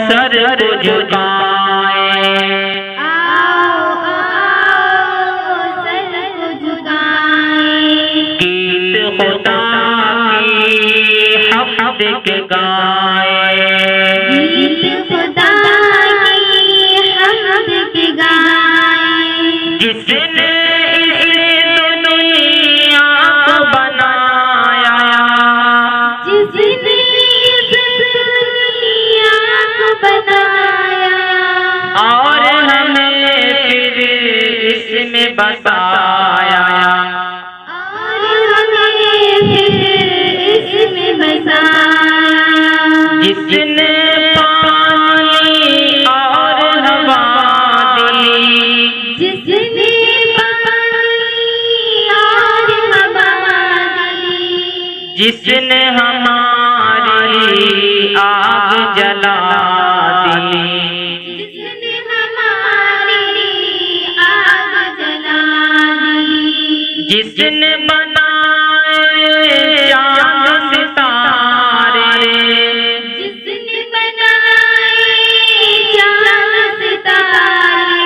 Sir को झुकाए, sir को झुकाए, गीत खुदा की हम्द के गाए, गीत खुदा की हम्द के गाए। जिसने इस दुनिया को बनाया, जिसने इस दुनिया को बनाया, और हमें फिर इसमें बसाया, और हमें फिर इसमें बसाया। जिसने पानी और हवा दी, जिसने पानी और हवा दी, जिसने हमारी आग जला दी, जिसने हमारी आग जला दी, जिसने बनाए चांद सितारे, जिसने बनाए चांद सितारे,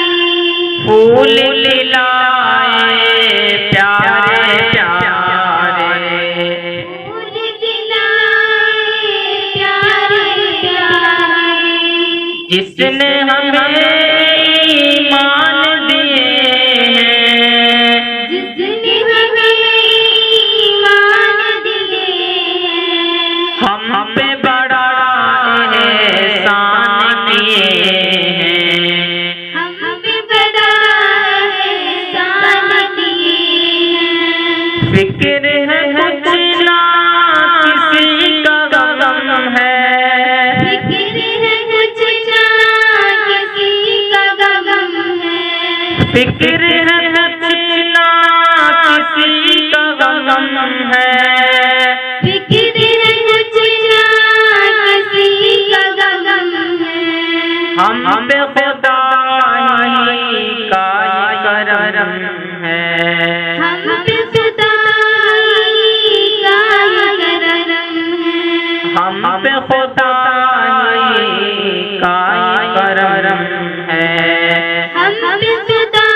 फूल खिलाए प्यारे प्यारे, फूल खिलाए प्यारे प्यारे, जिसने हमें ईमान दिए हैं, जिसने हमें ईमान दिए हैं, हम पे बड़ा एहसान किए हैं, हम पे बड़ा एहसान किए हैं। फिक्र है कुछ ना किसी का गम है, फिक्र है कुछ ना किसी का गम है, फिक्र है कुछ ना किसी का गम है, फिक्र है कुछ ना किसी का गम है। हम पे खुदा ही का करम है, हम पे खुदा का करम है, हम पे खुदा ही का करम है, हम पे खुदा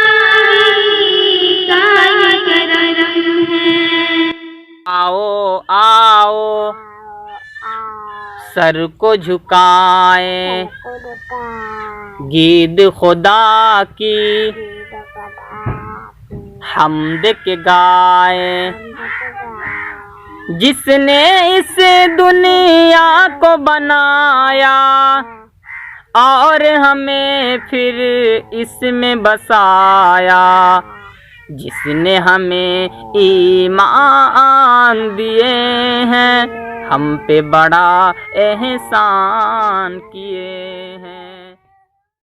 का करम है। आओ आओ सर को झुकाए, गीत खुदा की हम्द के गाए, जिसने इस दुनिया को बनाया, और हमें फिर इसमें बसाया, जिसने हमें ईमान दिए हैं, हम पे बड़ा एहसान किए हैं।